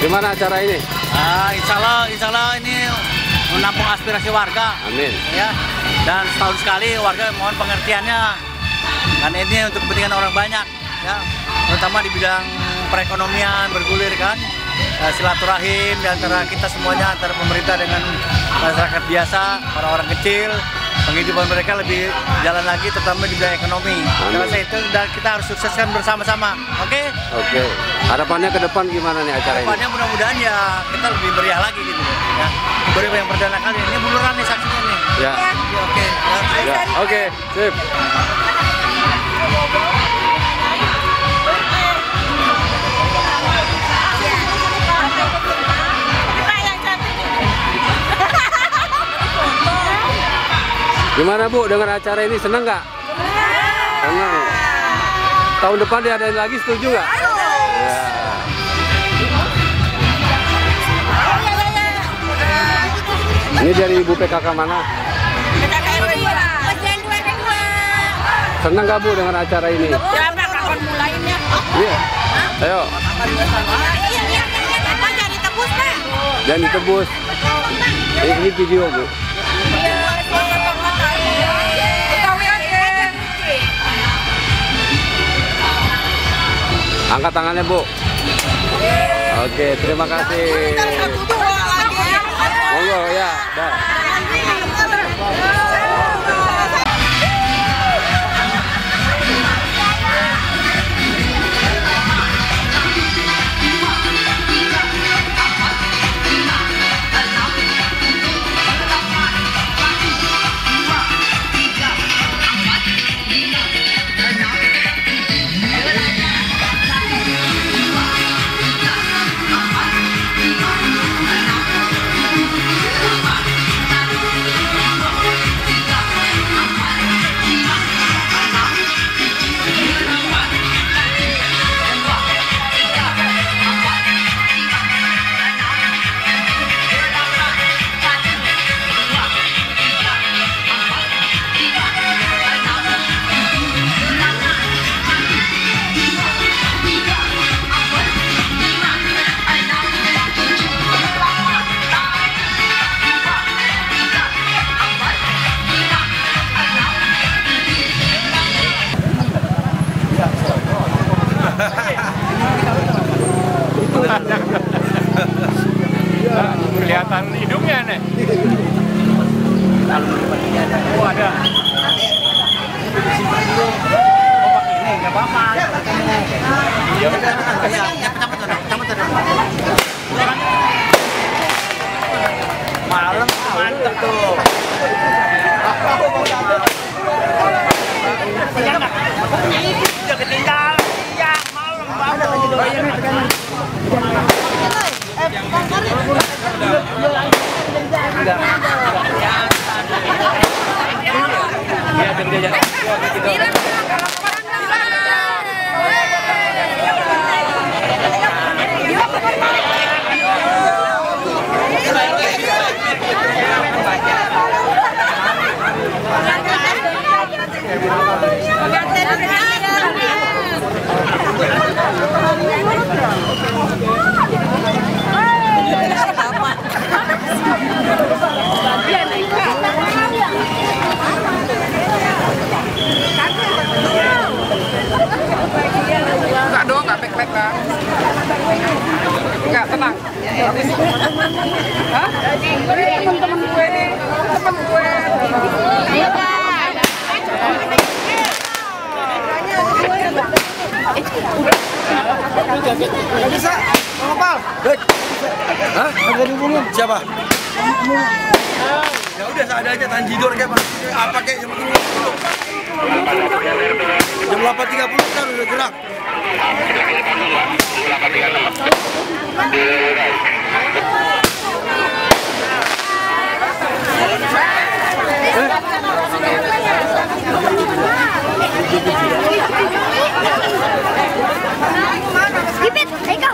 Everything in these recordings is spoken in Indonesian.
Gimana acara ini? Insya Allah ini menampung aspirasi warga. Amin. Ya, dan setahun sekali warga mohon pengertiannya. Dan ini untuk kepentingan orang banyak, ya, terutama di bidang perekonomian bergulir kan, silaturahim di antara kita semuanya, antara pemerintah dengan masyarakat biasa, orang-orang kecil, penghidupan mereka lebih jalan lagi, terutama di bidang ekonomi. Karena saya itu kita harus sukseskan bersama-sama. Oke? Oke. Harapannya ke depan gimana nih acara ini? Harapannya mudah-mudahan ya kita lebih meriah lagi gitu. Ya. Baru yang perdana kali ini buluran nih saksinya nih. Ya. Oke. Ya. Oke. Sip. Gimana Bu dengan acara ini, seneng nggak? Seneng. Tahun depan diadain lagi, setuju nggak? Ya. Ini dari Ibu PKK mana? Seneng nggak Bu dengan acara ini? Ya, kapan mulainya? Iya. Ayo. Jangan ditebus, Pak. Dan ditebus. Ini video Bu. Angkat tangannya Bu. Oke, terima kasih. Monggo ya, dah. Kelihatan hidungnya nih. Oh ada. Oh pakai ini nggak apa-apa. Ya udah. Malam mantep tuh. Udah ketinggalan. Iya malam banget. Enggak dong, enggak pek-pek kan? Enggak, tenang. Hah? Temen-temen gue nih, temen gue. Gak bisa, ngapal. Hah? Agak dihubungin. Siapa? Ya udah seadanya Tanjidor kayak apa kayak jam ini. Jam 8.30 kan udah gerak. Bibit, ayo.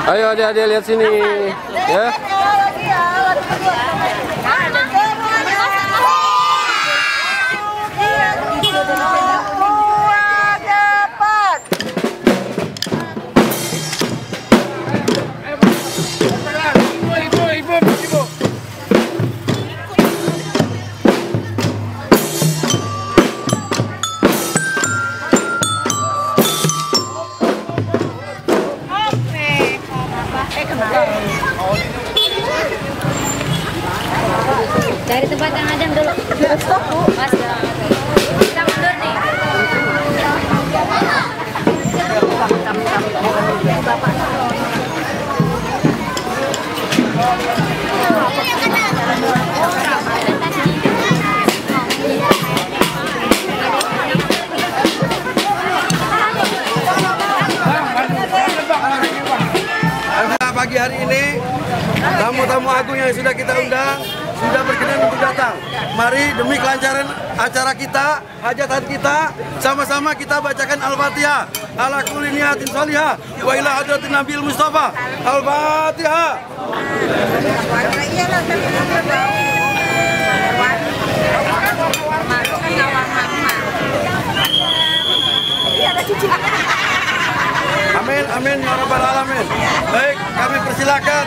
Ayo adik-adik lihat sini, ya. Dari tempat yang ada dulu. Stop, Bu. Mas, kita mundur nih. Bapak. Pagi hari ini tamu-tamu agung yang sudah kita undang sudah berkenan untuk datang. Mari demi kelancaran acara kita, hajatan kita, sama-sama kita bacakan Al-Fatihah. Ala kulli niyatin sholihah wa ila hadratin Nabil Mustafa. Al-Fatihah. Amin, amin, ya rabbal alamin. Baik, kami persilakan